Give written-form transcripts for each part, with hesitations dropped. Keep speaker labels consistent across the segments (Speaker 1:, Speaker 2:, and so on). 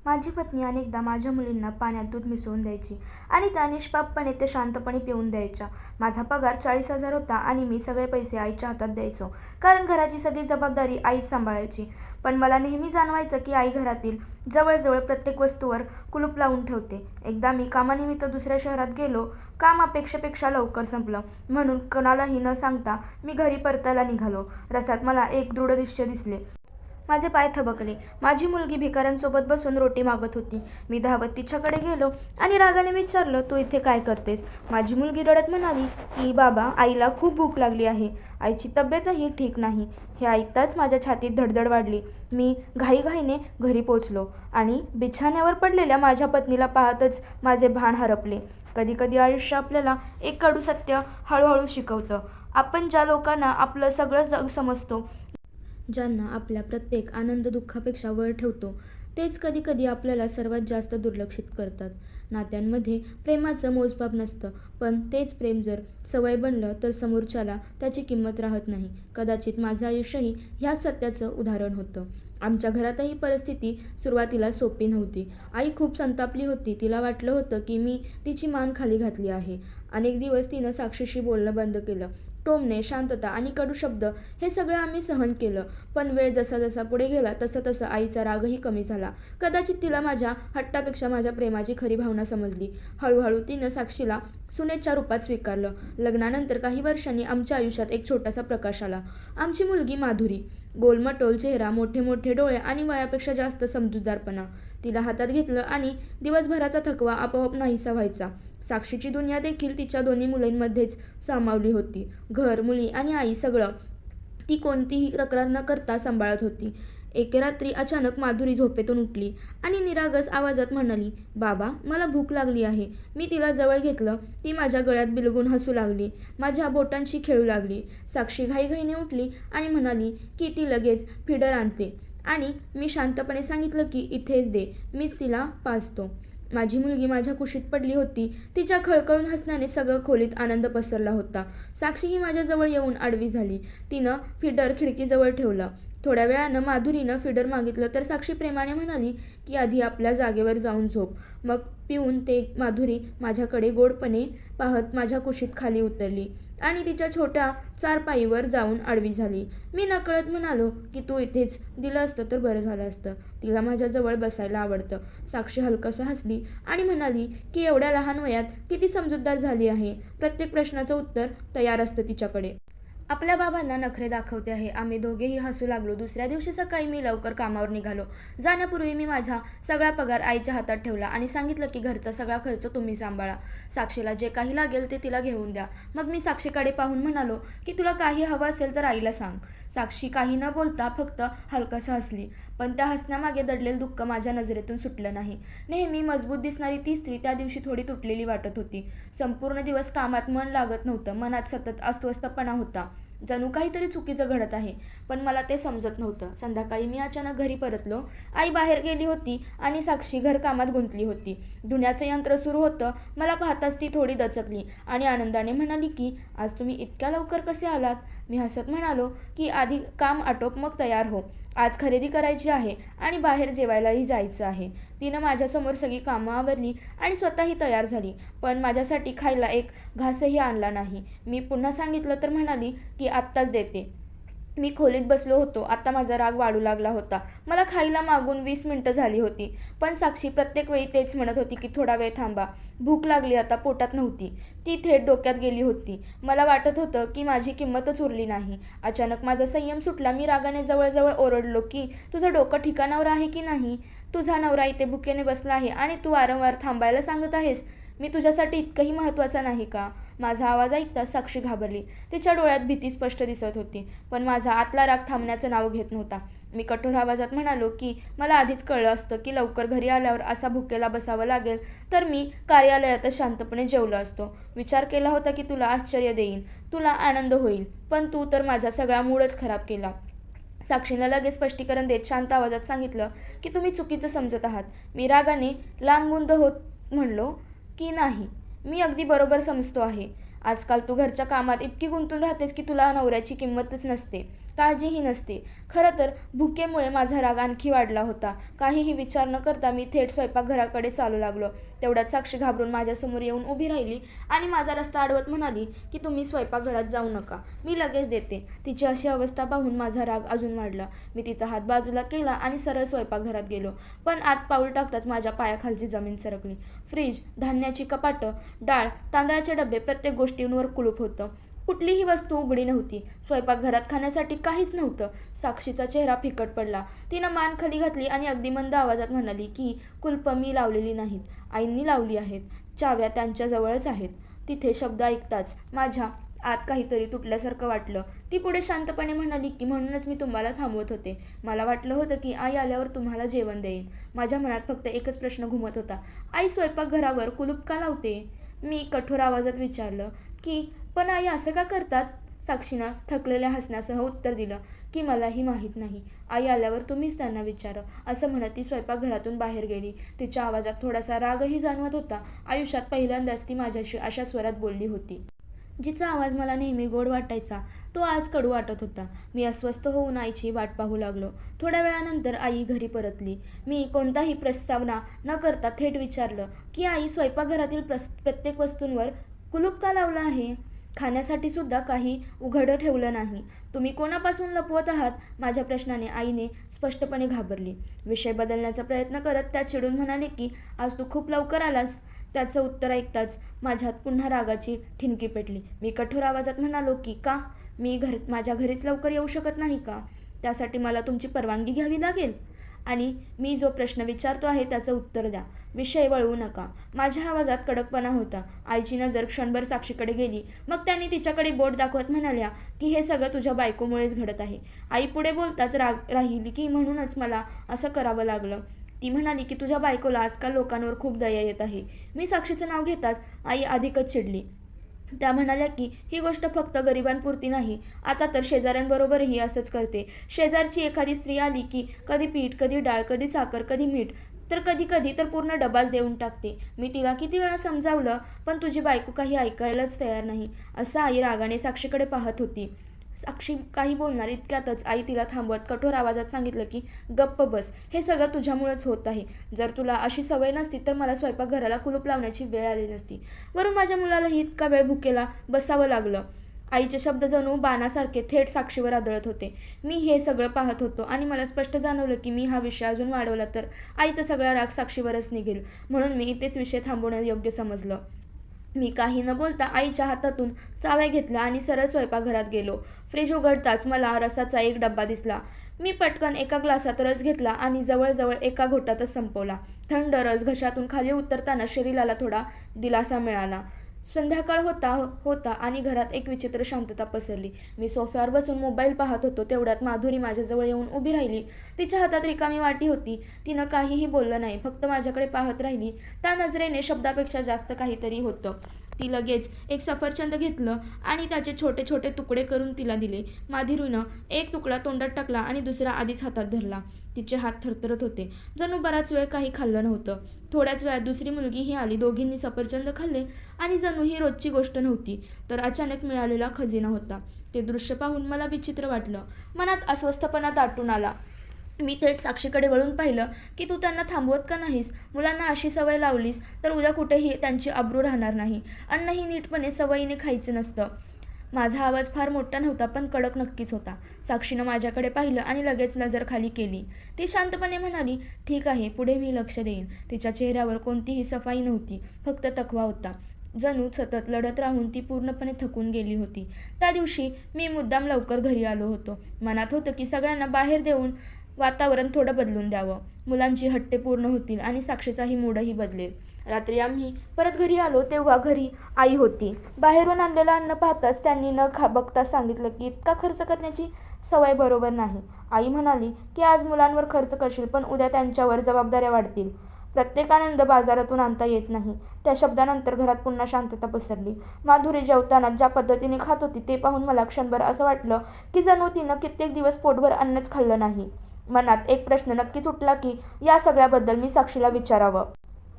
Speaker 1: माझी पत्नी अनेकदा माझ्या मुलींना पाण्यात दूध मिसळून द्यायची आणि त्या निष्पापपणे ते शांतपणे पिऊन द्यायच्या. माझा पगार 40,000 होता आणि मी सगळे पैसे आईच्या हातात द्यायचो, कारण घराची सगळी जबाबदारी आईच सांभाळायची. पण मला नेहमी जाणवायचं की आई घरातील जवळजवळ प्रत्येक वस्तूवर कुलूप लावून ठेवते. एकदा मी कामानिमित्त दुसऱ्या शहरात गेलो. काम अपेक्षेपेक्षा लवकर संपलं, म्हणून कोणालाही न सांगता मी घरी परतायला निघालो. रस्त्यात मला एक दृढ दृश्य दिसले. माझे पाय थबकले. माझी मुलगी भिकाऱ्यांसोबत बसून रोटी मागत होती. मी धावत तिच्याकडे गेलो आणि रागाने विचारलं, तू इथे काय करतेस? माझी मुलगी रडत म्हणाली की बाबा, आईला खूप भूक लागली आहे. आईची तब्येतही ठीक नाही. हे ऐकताच माझ्या छातीत धडधड वाढली. मी घाईघाईने घरी पोचलो आणि बिछाण्यावर पडलेल्या माझ्या पत्नीला पाहतच माझे भान हरपले. कधीकधी आयुष्य आपल्याला एक कडू सत्य हळूहळू शिकवतं. आपण ज्या लोकांना आपलं सगळं जग समजतो, ज्यांना आपल्या प्रत्येक आनंद-दुःखापेक्षा वर ठेवतो, तेच कधीकधी आपल्याला सर्वात जास्त दुर्लक्षित करतात. नात्यांमध्ये प्रेमाचं मोजमाप नसतं, पण तेच प्रेम जर सवय बनलं तर समोरच्याला त्याची किंमत राहत नाही. कदाचित माझं आयुष्यही ह्याच सत्याचं उदाहरण होतं. आमच्या घरातही परिस्थिती सुरुवातीला सोपी नव्हती. आई खूप संतापली होती. तिला वाटलं होतं की मी तिची मान खाली घातली आहे. अनेक दिवस तिनं साक्षीशी बोलणं बंद केलं. टोमणे, शांतता आणि कडू शब्द हे सगळं आम्ही सहन केलं. पण वेळ जसा जसा पुढे गेला तसं तसं आईचा रागही कमी झाला. कदाचित तिला माझ्या हट्टापेक्षा माझ्या प्रेमाची खरी भावना समजली. हळूहळू तिनं साक्षीला सुनेच्या रूपात स्वीकारलं. लग्नानंतर काही वर्षांनी आमच्या आयुष्यात एक छोटासा प्रकाश आला. आमची मुलगी माधुरी. गोलमटोल चेहरा, मोठे मोठे डोळे आणि वयापेक्षा जास्त समजूतदारपणा. तिला हातात घेतलं आणि दिवसभराचा थकवा आपोआप नाहीसा व्हायचा. साक्षीची दुनिया देखील तिच्या दोन्ही मुलींमध्येच सामावली होती. घर, मुली आणि आई सगळं ती कोणतीही तक्रार न करता सांभाळत होती. एके रात्री अचानक माधुरी झोपेतून उठली आणि निरागस आवाजात म्हणाली, बाबा, मला भूक लागली आहे. मी तिला जवळ घेतलं. ती माझ्या गळ्यात बिलगून हसू लागली. माझ्या बोटांशी खेळू लागली. साक्षी घाईघाईने उठली आणि म्हणाली की ती लगेच फिडर आणते आणि मी शांतपणे सांगितलं की इथेच दे, मीच तिला पाजतो. माझी मुलगी माझ्या कुशीत पडली होती. तिच्या खळखळून हसण्याने सगळं खोलीत आनंद पसरला होता. साक्षी ही माझ्याजवळ येऊन आडवी झाली. तिनं फिडर खिडकीजवळ ठेवलं. थोड्या वेळानं माधुरीनं फिडर मागितलं तर साक्षी प्रेमाने म्हणाली की आधी आपल्या जागेवर जाऊन झोप. मग पिऊन ते माधुरी माझ्याकडे गोडपणे पाहत माझ्या कुशीत खाली उतरली आणि तिच्या छोट्या चारपाईवर जाऊन आडवी झाली. मी नकळत म्हणालो की तू इथेच दिलं असतं तर बरं झालं असतं. तिला माझ्याजवळ बसायला आवडतं. साक्षी हलकसं हसली आणि म्हणाली की एवढ्या लहान वयात किती समजूतदार झाली आहे. प्रत्येक प्रश्नाचं उत्तर तयार असतं तिच्याकडे. आपल्या बाबांना नखरे दाखवते आहे. आम्ही दोघेही हसू लागलो. दुसऱ्या दिवशी सकाळी मी लवकर कामावर निघालो. जाण्यापूर्वी मी माझा सगळा पगार आईच्या हातात ठेवला आणि सांगितलं की घरचा सगळा खर्च तुम्ही सांभाळा. साक्षीला जे काही लागेल ते तिला घेऊन द्या. मग मी साक्षीकडे पाहून म्हणालो की तुला काही हवं असेल तर आईला सांग. साक्षी काही न बोलता फक्त हलकसं हसली. पण त्या हसण्यामागे दडलेलं दुःख माझ्या नजरेतून सुटलं नाही. नेहमी मजबूत दिसणारी ती स्त्री त्या दिवशी थोडी तुटलेली वाटत होती. संपूर्ण दिवस कामात मन लागत नव्हतं. मनात सतत अस्वस्थपणा होता. जणू काहीतरी चुकीचं घडत आहे, पण मला ते समजत नव्हतं. संध्याकाळी मी अचानक घरी परतलो. आई बाहेर गेली होती आणि साक्षी घरकामात गुंतली होती. धुण्याचं यंत्र सुरू होतं. मला पाहताच ती थोडी दचकली आणि आनंदाने म्हणाली की आज तुम्ही इतक्या लवकर कसे आलात? मी हसत म्हणालो की आधी काम आटोप मग तयार हो. आज खरेदी करायची आहे आणि बाहेर जेवायलाही जायचं आहे. तिनं माझ्यासमोर सगळी कामं आवरली आणि स्वतःही तयार झाली. पण माझ्यासाठी खायला एक घासही आणला नाही. मी पुन्हा सांगितलं तर म्हणाली की आत्ताच देते. मी खोलीत बसलो होतो. आता माझा राग वाढू लागला होता. मला खायला मागून 20 मिनिटं झाली होती. पण साक्षी प्रत्येक वेळी तेच म्हणत होती की थोडा वेळ थांबा. भूक लागली आता, पोटात नव्हती. ती थेट डोक्यात गेली होती. मला वाटत होतं की माझी किंमतच उरली नाही. अचानक माझा संयम सुटला. मी रागाने जवळजवळ ओरडलो की तुझं डोकं ठिकाणावर आहे की नाही? तुझा नवरा इथे भुकेने बसला आहे आणि तू वारंवार थांबायला सांगत आहेस. मी तुझ्यासाठी इतकंही महत्त्वाचा नाही का? माझा आवाज ऐकताच साक्षी घाबरली. तिच्या डोळ्यात भीती स्पष्ट दिसत होती. पण माझा आतला राग थांबण्याचं नाव घेत नव्हता. मी कठोर आवाजात म्हणालो की मला आधीच कळलं असतं की लवकर घरी आल्यावर असा भुकेला बसावं लागेल तर मी कार्यालयातच शांतपणे जेवलो असतो. विचार केला होता की तुला आश्चर्य देईन, तुला आनंद होईल, पण तू तर माझा सगळा मूडच खराब केला. साक्षीनं लगेच स्पष्टीकरण देत शांत आवाजात सांगितलं की तुम्ही चुकीचं समजत आहात. मी रागाने लांबुंद होत म्हणलो की नाही, मी अगदी बरोबर समजतो आहे. आजकाल तू घरच्या कामात इतकी गुंतून राहतेस की तुला नवऱ्याची किंमतच नसते. काळजीही नसते. खरं तर भुकेमुळे माझा राग आणखी वाढला होता. काहीही विचार न करता मी थेट स्वयंपाकघराकडे चालू लागलो. तेवढ्यात साक्षी घाबरून माझ्यासमोर येऊन उभी राहिली आणि माझा रस्ता अडवत म्हणाली की तुम्ही स्वयंपाकघरात जाऊ नका, मी लगेच देते. तिची अशी अवस्था पाहून माझा राग अजून वाढला. मी तिचा हात बाजूला केला आणि सरळ स्वयंपाकघरात गेलो. पण आत पाऊल टाकताच माझ्या पायाखालची जमीन सरकली. फ्रीज, धान्याची कपाटं, डाळ, तांदळाचे डबे, प्रत्येक गोष्टींवर कुलूप होतं. कुठलीही वस्तू उघडी नव्हती. स्वयंपाकघरात खाण्यासाठी काहीच नव्हतं. साक्षीचा चेहरा फिकट पडला. तिनं मान खाली घातली आणि अगदी मंद आवाजात म्हणाली की कुलपं मी लावलेली नाहीत, आईंनी लावली आहेत. चाव्या त्यांच्याजवळच आहेत. तिथे शब्द ऐकताच माझ्या आत काहीतरी तुटल्यासारखं वाटलं. ती पुढे शांतपणे म्हणाली की म्हणूनच मी तुम्हाला थांबवत होते. मला वाटलं होतं की आई आल्यावर तुम्हाला जेवण देईन. माझ्या मनात फक्त एकच प्रश्न घुमत होता, आई स्वयंपाकघरावर कुलूप का लावते? मी कठोर आवाजात विचारलं की पण आई असं का करतात? साक्षीनं थकलेल्या हसण्यासह उत्तर दिलं की मलाही माहीत नाही. आई आल्यावर तुम्हीच त्यांना विचारा. असं म्हणत ती स्वयंपाकघरातून बाहेर गेली. तिच्या आवाजात थोडासा रागही जाणवत होता. आयुष्यात पहिल्यांदाच ती माझ्याशी अशा स्वरात बोलली होती. जिचा आवाज मला नेहमी गोड वाटायचा तो आज कडू वाटत होता. मी अस्वस्थ होऊन आईची वाट पाहू लागलो. थोड्या वेळानंतर आई घरी परतली. मी कोणताही प्रस्तावना न करता थेट विचारलं की आई स्वयंपाकघरातील प्रत्येक वस्तूंवर कुलूप का लावलं आहे? खाण्यासाठी सुद्धा काही उघडं ठेवलं नाही. तुम्ही कोणापासून लपवत आहात? माझ्या प्रश्नाने आईने स्पष्टपणे घाबरली. विषय बदलण्याचा प्रयत्न करत त्या चिडून म्हणाले की आज तू खूप लवकर आलास. त्याचं उत्तर ऐकताच माझ्यात पुन्हा रागाची ठिणगी पेटली. मी कठोर आवाजात म्हणालो की का? मी माझ्या घरीच लवकर येऊ शकत नाही का? त्यासाठी मला तुमची परवानगी घ्यावी लागेल? आणि मी जो प्रश्न विचारतो आहे त्याचं उत्तर द्या. विषय वळवू नका. माझ्या आवाजात कडकपणा होता. आईची नजर क्षणभर साक्षीकडे गेली. मग त्यांनी तिच्याकडे बोट दाखवत म्हणाल्या की हे सगळं तुझ्या बायकोमुळेच घडत आहे. आई पुढे बोलताच राहिली की म्हणूनच मला असं करावं लागलं. ती म्हणाली की तुझ्या बायकोला आजकाल लोकांवर खूप दया येत आहे. मी साक्षीचं नाव घेताच आई अधिकच चिडली. त्या म्हणाल्या की ही गोष्ट फक्त गरिबांपुरती नाही, आता तर शेजाऱ्यांबरोबरही असंच करते. शेजारची एखादी स्त्री आली की कधी पीठ, कधी डाळ, कधी साखर, कधी मीठ, तर कधी कधी तर पूर्ण डबाच देऊन टाकते. मी तिला किती वेळा समजावलं पण तुझी बायको काही ऐकायलाच तयार नाही. असं आई रागाने साक्षीकडे पाहत होती. साक्षी काही बोलणार इतक्यातच आई तिला थांबवत कठोर आवाजात सांगितलं की गप्प बस. हे सगळं तुझ्यामुळेच होत आहे. जर तुला अशी सवय नसती तर मला स्वयंपाकघराला कुलूप लावण्याची वेळ आली नसती. वरून माझ्या मुलालाही इतका वेळ भुकेला बसावं लागलं. आईचे शब्द जणू बाणासारखे थेट साक्षीवर आदळत होते. मी हे सगळं पाहत होतो आणि मला स्पष्ट जाणवलं की मी हा विषय अजून वाढवला तर आईचा सगळा राग साक्षीवरच निघेल. म्हणून मी इथेच विषय थांबवणं योग्य समजलं. मी काही न बोलता आईच्या हातातून चाव्या घेतल्या आणि सरळ स्वयंपाकघरात गेलो. फ्रीज उघडताच मला रसाचा एक डब्बा दिसला. मी पटकन एका ग्लासात रस घेतला आणि जवळजवळ एका घोटातच संपवला. थंड रस घशातून खाली उतरताना शरीराला थोडा दिलासा मिळाला. संध्याकाळ होता आणि घरात एक विचित्र शांतता पसरली. मी सोफ्यावर बसून मोबाईल पाहत होतो. तेवढ्यात माधुरी माझ्याजवळ येऊन उभी राहिली. तिच्या हातात रिकामी वाटी होती. तिनं काहीही बोललं नाही, फक्त माझ्याकडे पाहत राहिली. त्या नजरेने शब्दापेक्षा जास्त काहीतरी होतं. ती लगेच एक सफरचंद घेतलं आणि त्याचे छोटे छोटे तुकडे करून तिला दिले. माधुरीनं एक तुकडा तोंडात टाकला आणि दुसरा आधीच हातात धरला. तिचे हात थरथरत होते. जणू बराच वेळ काही खाल्लं नव्हतं. थोड्याच वेळात दुसरी मुलगीही आली. दोघींनी सफरचंद खाल्ले आणि जणू ही रोजची गोष्ट नव्हती, तर अचानक मिळालेला खजिना होता. ते दृश्य पाहून मला विचित्र वाटलं. मनात अस्वस्थपणा दाटून आला. मी थेट साक्षीकडे वळून पाहिलं की तू त्यांना थांबवत का नाहीस? मुलांना अशी सवय लावलीस तर उद्या कुठेही त्यांची अब्रू राहणार नाही. अन्नही नीटपणे सवयीने खायचं नसतं. माझा आवाज फार मोठा नव्हता पण कडक नक्कीच होता. साक्षीनं माझ्याकडे पाहिलं आणि लगेच नजर खाली केली. ती शांतपणे म्हणाली, ठीक आहे, पुढे मी लक्ष देईन. तिच्या चेहऱ्यावर कोणतीही सफाई नव्हती, फक्त थकवा होता. जणू सतत लढत राहून ती पूर्णपणे थकून गेली होती. त्या दिवशी मी मुद्दाम लवकर घरी आलो होतो. मनात होतं की सगळ्यांना बाहेर देऊन वातावरण थोडं बदलून द्यावं. मुलांची हट्टे पूर्ण होतील आणि साक्षीचाही मूडही बदलेल. रात्री आम्ही परत घरी आलो तेव्हा घरी आई होती. बाहेरून आणलेलं अन्न पाहताच त्यांनी न बघता सांगितलं की इतका खर्च करण्याची सवय बरोबर नाही. आई म्हणाली की आज मुलांवर खर्च करशील पण उद्या त्यांच्यावर जबाबदाऱ्या वाढतील. प्रत्येक आनंद बाजारातून आणता येत नाही. त्या शब्दानंतर घरात पुन्हा शांतता पसरली. माधुरी जेवताना ज्या पद्धतीने खात होती ते पाहून मला क्षणभर असं वाटलं की जणू तिनं कित्येक दिवस पोटभर अन्नच खाल्लं नाही. मनात एक प्रश्न नक्कीच उठला की या सगळ्याबद्दल मी साक्षीला विचारावं.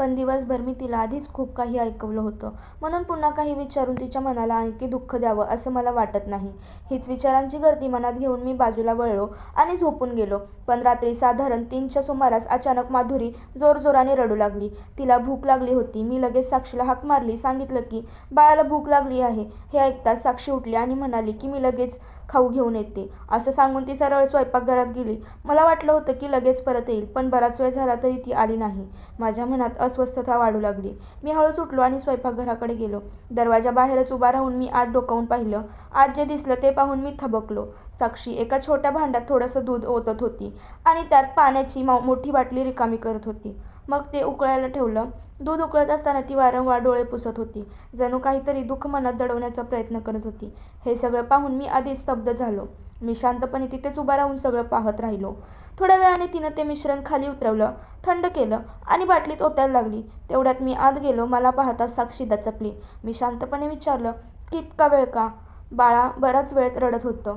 Speaker 1: पण दिवसभर मी तिला आधीच खूप काही ऐकवलं होतं, म्हणून पुन्हा काही विचारून तिच्या मनाला आणखी दुःख द्यावं असं मला वाटत नाही. हीच विचारांची गर्दी मनात घेऊन मी बाजूला वळलो आणि झोपून गेलो. पण रात्री साधारण 3च्या सुमारास अचानक माधुरी जोरजोराने रडू लागली. तिला भूक लागली होती. मी लगेच साक्षीला हाक मारली. सांगितलं की बाळाला भूक लागली आहे. हे ऐकताच साक्षी उठली आणि म्हणाली की मी लगेच खाऊ घेऊन येते. असं सांगून ती सरळ स्वयंपाकघरात गेली. मला वाटलं होतं की लगेच परत येईल, पण बराच वेळ झाला तरी ती आली नाही. माझ्या मनात अस्वस्थता वाढू लागली. मी हळूच उठलो आणि स्वयंपाकघराकडे गेलो. दरवाजाबाहेरच उभा राहून मी आत डोकावून पाहिलं. आत जे दिसलं ते पाहून मी थबकलो. साक्षी एका छोट्या भांड्यात थोडंसं दूध ओतत होती आणि त्यात पाण्याची मोठी बाटली रिकामी करत होती. मग ते उकळायला ठेवलं. दूध उकळत असताना ती वारंवार डोळे पुसत होती. जणू काहीतरी दुःख मनात दडवण्याचा प्रयत्न करत होती. हे सगळं पाहून मी आधीच स्तब्ध झालो. मी शांतपणे तिथेच उभा राहून सगळं पाहत राहिलो. थोड्या वेळाने तिनं ते मिश्रण खाली उतरवलं, थंड केलं आणि बाटलीत ओतायला लागली. तेवढ्यात मी आत गेलो. मला पाहताच साक्षी दचकली. मी शांतपणे विचारलं की इतका वेळ का? बाळा बराच वेळ रडत होतं.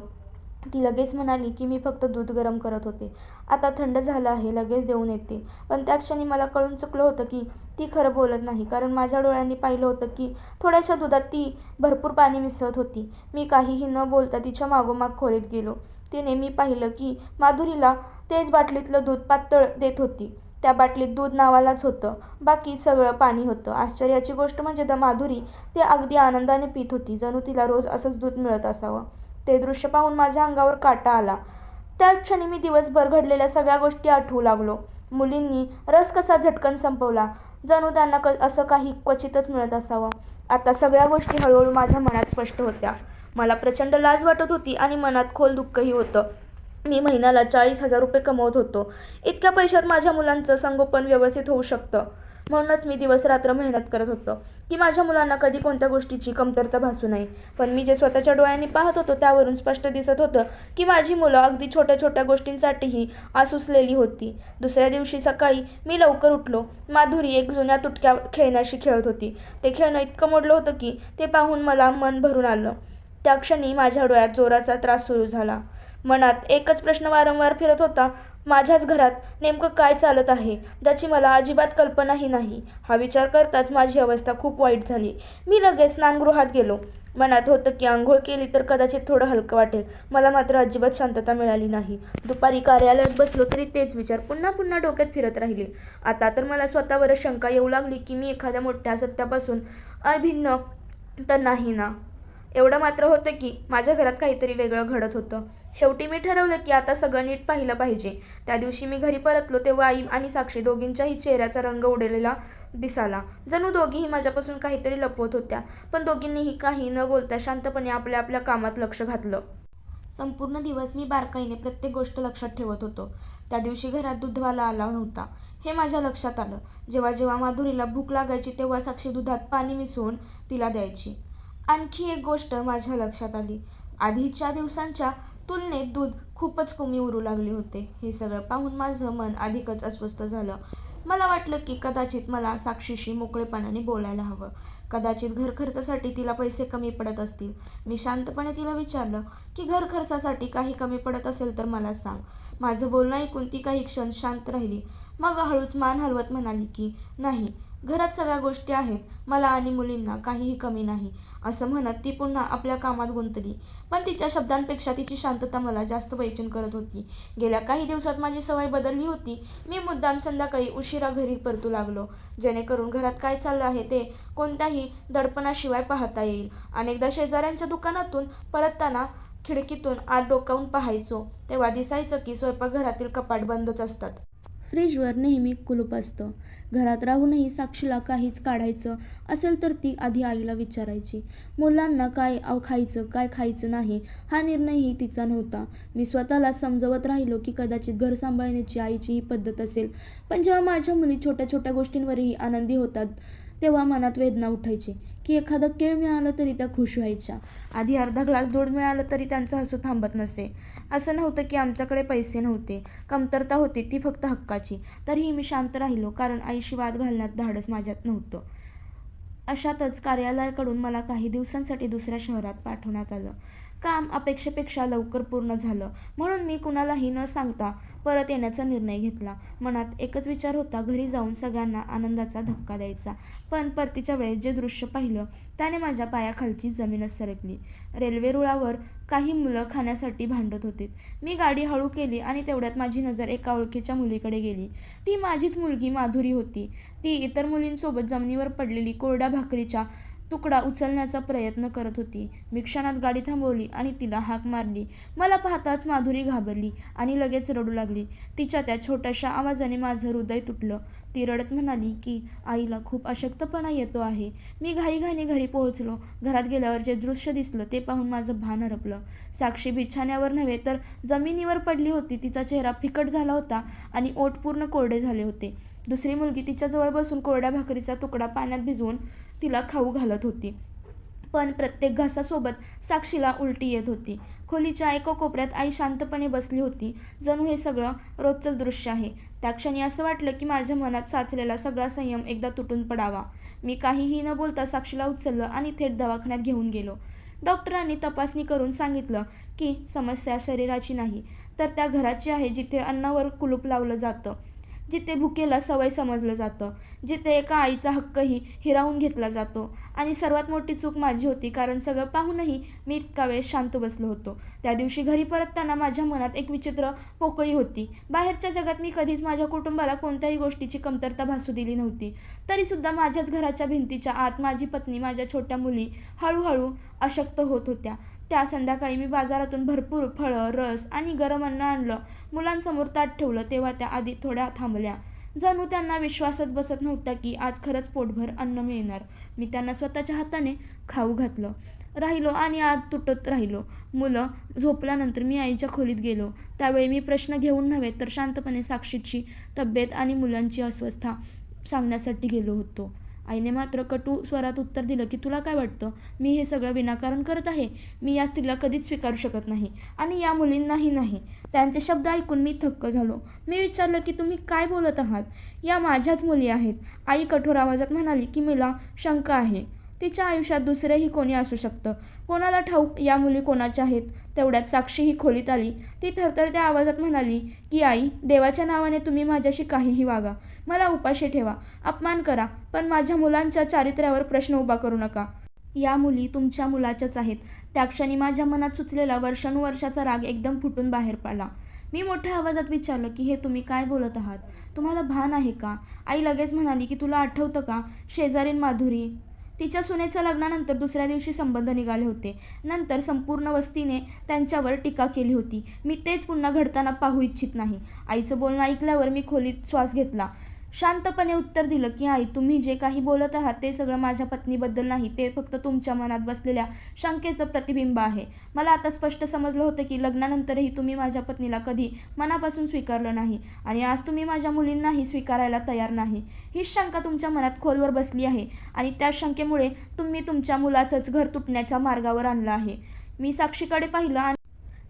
Speaker 1: ती लगेच म्हणाली की मी फक्त दूध गरम करत होते. आता थंड झालं आहे, लगेच देऊन येते. पण त्या क्षणी मला कळून चुकलं होतं की ती खरं बोलत नाही, कारण माझ्या डोळ्यांनी पाहिलं होतं की थोड्याशा दुधात ती भरपूर पाणी मिसळत होती. मी काहीही न बोलता तिच्या मागोमाग खोलीत गेलो. तिने मी पाहिलं की माधुरीला तेच बाटलीतलं दूध पातळ देत होती. त्या बाटलीत दूध नावालाच होतं, बाकी सगळं पाणी होतं. आश्चर्याची गोष्ट म्हणजे माधुरी ते अगदी आनंदाने पीत होती, जणू तिला रोज असंच दूध मिळत असावं. ते दृश्य पाहून माझ्या अंगावर काटा आला. त्याच क्षणी मी दिवसभर घडलेल्या सगळ्या गोष्टी आठवू लागलो. मुलींनी रस कसा झटकन संपवला, जणू त्यांना असं काही क्वचितच मिळत असावं. आता सगळ्या गोष्टी हळूहळू माझ्या मनात स्पष्ट होत्या. मला प्रचंड लाज वाटत होती आणि मनात खोल दुःखही होतं. मी महिन्याला 40,000 रुपये कमवत होतो. इतक्या पैशात माझ्या मुलांचं संगोपन व्यवस्थित होऊ शकतं. म्हणूनच मी दिवस-रात्र मेहनत करत होतो की माझ्या मुलांना कधी कोणत्या गोष्टीची कमतरता भासू नये. पण मी जे स्वतःच्या डोळ्यांनी पाहत होतो त्यावरून स्पष्ट दिसत होतं की माझी मुलं अगदी छोट्या-छोट्या गोष्टींसाठीही आसुसलेली होती. दुसऱ्या दिवशी सकाळी मी लवकर उठलो. माधुरी एक जुन्या तुटक्या खेळण्याशी खेळत होती. ते खेळणं इतकं मोडलं होतं की ते पाहून मला मन भरून आलं. त्या क्षणी माझ्या डोळ्यात जोराचा त्रास सुरू झाला. मनात एकच प्रश्न वारंवार फिरत होता, माझ्याच घरात नेमकं काय चालत आहे, ज्याची मला अजिबात कल्पनाही नाही. हा विचार करताच माझी अवस्था खूप वाईट झाली. मी लगेच स्नानगृहात गेलो. मनात होतं की आंघोळ केली तर कदाचित थोडं हलकं वाटेल. मला मात्र अजिबात शांतता मिळाली नाही. दुपारी कार्यालयात बसलो तरी तेच विचार पुन्हा पुन्हा डोक्यात फिरत राहिले. आता तर मला स्वतःवरच शंका येऊ लागली की मी एखाद्या मोठ्या सत्यापासून अभिन्न तर नाही ना. एवढं मात्र होतं की माझ्या घरात काहीतरी वेगळं घडत होतं. शेवटी मी ठरवलं की आता सगळं नीट पाहिलं पाहिजे. त्या दिवशी मी घरी परतलो तेव्हा आई आणि साक्षी दोघींच्याही चेहऱ्याचा रंग उडलेला दिसाला. जणू दोघीही माझ्यापासून काहीतरी लपवत होत्या. पण दोघींनीही काही न बोलता शांतपणे आपल्या आपल्या कामात लक्ष घातलं. संपूर्ण दिवस मी बारकाईने प्रत्येक गोष्ट लक्षात ठेवत होतो. त्या दिवशी घरात दूधवाला आला नव्हता हे माझ्या लक्षात आलं. जेव्हा जेव्हा माधुरीला भूक लागायची तेव्हा साक्षी दुधात पाणी मिसळून तिला द्यायची. आणखी एक गोष्ट माझ्या लक्षात आली. आधीच्या दिवसांच्या तुलनेत दूध खूपच कमी उरू लागले होते. हे सगळं पाहून माझं मन अधिकच अस्वस्थ झालं. मला वाटलं की कदाचित मला साक्षीशी मोकळेपणाने बोलायला हवं. कदाचित घर खर्चासाठी तिला पैसे कमी पडत असतील. मी शांतपणे तिला विचारलं की घर खर्चासाठी काही कमी पडत असेल तर मला सांग. माझं बोलणं ऐकून ती काही क्षण शांत राहिली. मग हळूच मान हलवत म्हणाली की नाही, घरात सगळ्या गोष्टी आहेत. मला आणि मुलींना काहीही कमी नाही. असं म्हणत ती पुन्हा आपल्या कामात गुंतली. पण तिच्या शब्दांपेक्षा तिची शांतता मला जास्त बेचैन करत होती. गेल्या काही दिवसात माझी सवय बदलली होती. मी मुद्दाम संध्याकाळी उशिरा घरी परतू लागलो, जेणेकरून घरात काय चाललं आहे ते कोणत्याही दडपणाशिवाय पाहता येईल. अनेकदा शेजाऱ्यांच्या दुकानातून परतताना खिडकीतून आत डोकावून पाहायचो, तेव्हा दिसायचं की स्वयंपाकघरातील कपाट बंदच असतात. फ्रीजवर नेहमी कुलूप असतं. घरात राहूनही साक्षीला काहीच काढायचं असेल तर ती आधी आईला विचारायची. मुलांना काय खायचं काय खायचं नाही हा निर्णयही तिचा नव्हता. मी स्वतःला समजवत राहिलो की कदाचित घर सांभाळण्याची आईची ही पद्धत असेल. पण जेव्हा माझ्या मुली छोट्या छोट्या गोष्टींवरही आनंदी होतात तेव्हा मनात वेदना उठायची की एखादं केळ मिळालं तरी त्या खुश व्हायच्या. आधी अर्धा ग्लास दूध मिळालं तरी त्यांचं हसू थांबत नसे. असं नव्हतं की आमच्याकडे पैसे नव्हते, कमतरता होती, ती फक्त हक्काची. तरीही मी शांत राहिलो, कारण आईशी वाद घालण्यात धाडस माझ्यात नव्हतं. अशातच कार्यालयाकडून मला काही दिवसांसाठी दुसऱ्या शहरात पाठवण्यात आलं. काम अपेक्षेपेक्षा लवकर पूर्ण झालं, म्हणून मी कुणालाही न सांगता परत येण्याचा निर्णय घेतला. मनात एकच विचार होता, घरी जाऊन सगळ्यांना आनंदाचा धक्का द्यायचा. पण परतीच्या वेळेस जे दृश्य पाहिलं त्याने माझ्या पायाखालची जमीनच सरकली. रेल्वे रुळावर काही मुलं खाण्यासाठी भांडत होती. मी गाडी हळू केली आणि तेवढ्यात माझी नजर एका ओळखीच्या मुलीकडे गेली. ती माझीच मुलगी माधुरी होती. ती इतर मुलींसोबत जमिनीवर पडलेली कोरड्या भाकरीचा तुकडा उचलण्याचा प्रयत्न करत होती. मी क्षणात गाडी थांबवली आणि तिला हाक मारली. मला पाहताच माधुरी घाबरली आणि लगेच रडू लागली. तिच्या त्या छोट्याशा आवाजाने माझं हृदय तुटलं. ती रडत म्हणाली की आईला खूप अशक्तपणा येतो आहे. मी घाईघाईने घरी पोहोचलो. घरात गेल्यावर जे दृश्य दिसलं ते पाहून माझं भान हरपलं. साक्षी बिछाण्यावर नव्हे तर जमिनीवर पडली होती. तिचा चेहरा फिकट झाला होता आणि ओठ पूर्ण कोरडे झाले होते. दुसरी मुलगी तिच्याजवळ बसून कोरड्या भाकरीचा तुकडा पाण्यात भिजवून तिला खाऊ घालत होती. पण प्रत्येक घासासोबत साक्षीला उलटी येत होती. खोलीच्या एका कोपऱ्यात आई शांतपणे बसली होती. जणू हे सगळं रोजचंच दृश्य आहे. त्या क्षणी असं वाटलं की माझ्या मनात साचलेला सगळा संयम एकदा तुटून पडावा. मी काहीही न बोलता साक्षीला उचललं आणि थेट दवाखान्यात घेऊन गेलो. डॉक्टरांनी तपासणी करून सांगितलं की समस्या शरीराची नाही, तर त्या घराची आहे जिथे अन्नावर कुलूप लावलं जातं, जिथे भुकेला सवय समजलं जातं, जिथे एका आईचा हक्कही हिरावून घेतला जातो. आणि सर्वात मोठी चूक माझी होती, कारण सगळं पाहूनही मी इतका वेळ शांत बसलो होतो. त्या दिवशी घरी परतताना माझ्या मनात एक विचित्र पोकळी होती. बाहेरच्या जगात मी कधीच माझ्या कुटुंबाला कोणत्याही गोष्टीची कमतरता भासू दिली नव्हती. तरीसुद्धा माझ्याच घराच्या भिंतीच्या आत माझी पत्नी, माझ्या छोट्या मुली हळूहळू अशक्त होत होत्या. त्या संध्याकाळी मी बाजारातून भरपूर फळं, रस आणि गरम अन्न आणलं. मुलांसमोर ताट ठेवलं तेव्हा त्या आधी थोड्या थांबल्या. जणू त्यांना विश्वासच बसत नव्हता की आज खरंच पोटभर अन्न मिळणार. मी त्यांना स्वतःच्या हाताने खाऊ घातलं राहिलो आणि आत तुटत राहिलो. मुलं झोपल्यानंतर मी आईच्या खोलीत गेलो. त्यावेळी मी प्रश्न घेऊन नव्हे तर शांतपणे साक्षीची तब्येत आणि मुलांची अस्वस्थता सांगण्यासाठी गेलो होतो. आईने मात्र कटू स्वरात उत्तर दिलं की तुला काय वाटतं, मी हे सगळं विनाकारण करत आहे? मी या स्त्रीला कधीच स्वीकारू शकत नाही आणि या मुलींनाही नाही. त्यांचे शब्द ऐकून मी थक्क झालो. मी विचारलं की तुम्ही काय बोलत आहात? या माझ्याच मुली आहेत. आई कठोर आवाजात म्हणाली की मला शंका आहे. तिच्या आयुष्यात दुसरेही कोणी असू शकतं. कोणाला ठाऊक या मुली कोणाच्या आहेत? तेवढ्यात साक्षी ही खोलीत आली. ती थरथरत्या आवाजात म्हणाली की आई, देवाच्या नावाने तुम्ही माझ्याशी काहीही वागा, मला उपाशी ठेवा, अपमान करा, पण माझ्या मुलांच्या चारित्र्यावर प्रश्न उभा करू नका. या मुली तुमच्या मुलाच्याच आहेत. त्या क्षणी माझ्या मनात सुचलेला वर्षानुवर्षाचा राग एकदम फुटून बाहेर पडला. मी मोठ्या आवाजात विचारलं की हे तुम्ही काय बोलत आहात? तुम्हाला भान आहे का? आई लगेच म्हणाली की तुला आठवतं का, शेजारीण माधुरी, तिच्या सुनेच्या लग्नानंतर दुसऱ्या दिवशी संबंध निघाले होते. नंतर संपूर्ण वस्तीने त्यांच्यावर टीका केली होती. मी तेच पुन्हा घडताना पाहू इच्छित नाही. आईचं बोलणं ऐकल्यावर मी खोलीत श्वास घेतला. शांतपणे उत्तर दिलं की आई, तुम्ही जे काही बोलत आहात ते सगळं माझ्या पत्नीबद्दल नाही, ते फक्त तुमच्या मनात बसलेल्या शंकेचं प्रतिबिंब आहे. मला आता स्पष्ट समजलं होतं की लग्नानंतरही तुम्ही माझ्या पत्नीला कधी मनापासून स्वीकारलं नाही आणि आज तुम्ही माझ्या मुलींनाही स्वीकारायला तयार नाही. हीच शंका तुमच्या मनात खोलवर बसली आहे आणि त्या शंकेमुळे तुम्ही तुमच्या मुलाचंच घर तुटण्याच्या मार्गावर आणलं आहे. मी साक्षीकडे पाहिलं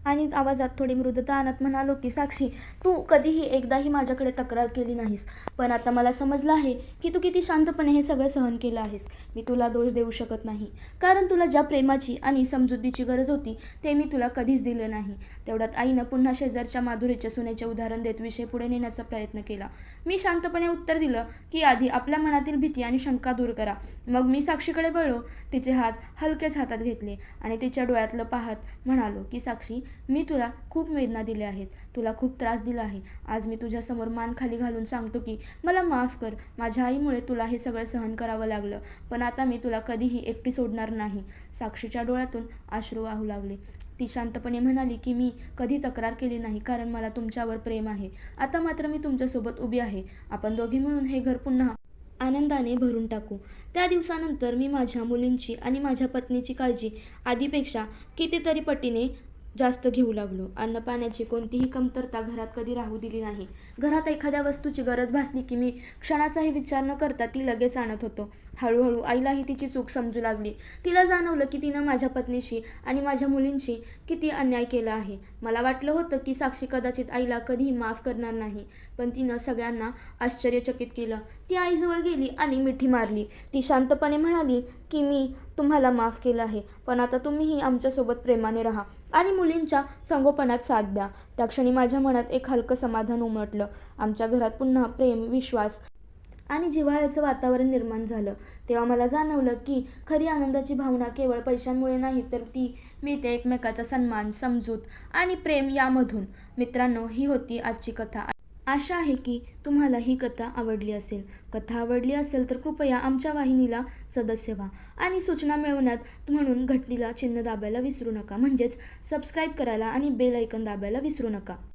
Speaker 1: आणि आवाजात थोडी मृदुता आणत म्हणालो की साक्षी, तू कधीही एकदाही माझ्याकडे तक्रार केली नाहीस, पण आता मला समजलं आहे की तू किती शांतपणे हे सगळं सहन केलं आहेस. मी तुला दोष देऊ शकत नाही, कारण तुला ज्या प्रेमाची आणि समजुतीची गरज होती ते मी तुला कधीच दिलं नाही. तेवढ्यात आईनं पुन्हा शेजारच्या माधुरीच्या सुनेचे उदाहरण देत विषय पुढे नेण्याचा प्रयत्न केला. मी शांतपणे उत्तर दिलं की आधी आपल्या मनातील भीती आणि शंका दूर करा. मग मी साक्षीकडे वळलो. तिचे हात हलकेच हातात घेतले आणि तिच्या डोळ्यातलं पाहत म्हणालो की साक्षी, मी तुला खूप वेदना दिल्या आहेत, तुला खूप त्रास दिला आहे. आज मी तुझ्यासमोर मान खाली घालून सांगतो की मला माफ कर. माझ्या आईमुळे तुला हे सगळं सहन करावं लागलं, पण आता मी तुला कधीही एकटी सोडणार नाही. साक्षीच्या डोळ्यातून अश्रू वाहू लागले. ती शांतपणे म्हणाली की मी कधी तक्रार केली नाही, कारण मला तुमच्यावर प्रेम आहे. आता मात्र मी तुमच्यासोबत उभी आहे. आपण दोघे मिळून हे घर पुन्हा आनंदाने भरून टाकू. त्या दिवसानंतर मी माझ्या मुलींची आणि माझ्या पत्नीची काळजी आधीपेक्षा कितीतरी पटीने जास्त घेऊ लागलो. अन्न पाण्याची कोणतीही कमतरता घरात कधी राहू दिली नाही. घरात एखाद्या वस्तूची गरज भासली की मी क्षणाचाही विचार न करता ती लगेच आणत होतो. हळूहळू आईलाही तिची चूक समजू लागली. तिला जाणवलं की तिनं माझ्या पत्नीशी आणि माझ्या मुलींशी किती अन्याय केला आहे. मला वाटलं होतं की साक्षी कदाचित आईला कधीही माफ करणार नाही, पण तिनं सगळ्यांना आश्चर्यचकित केलं. ती आईजवळ गेली आणि मिठी मारली. ती शांतपणे म्हणाली की मी तुम्हाला माफ केलं आहे, पण आता तुम्हीही आमच्यासोबत प्रेमाने राहा आणि मुलींच्या संगोपनात साथ द्या. त्या क्षणी माझ्या मनात एक हलकं समाधान उमटलं. आमच्या घरात पुन्हा प्रेम, विश्वास आणि जिव्हाळ्याचं वातावरण निर्माण झालं. तेव्हा मला जाणवलं की खरी आनंदाची भावना केवळ पैशांमुळे नाही, तर ती मिळते एकमेकाचा सन्मान, समजूत आणि प्रेम यामधून. मित्रांनो, ही होती आजची कथा. आशा आहे की तुम्हाला ही कथा आवडली असेल. कथा आवडली असेल तर कृपया आमच्या वाहिनीला सदस्य व्हा आणि सूचना मिळवण्यात म्हणून घंटीला चिन्ह दाबायला विसरू नका. म्हणजेच सबस्क्राईब करायला आणि बेल ऐकन दाबायला विसरू नका.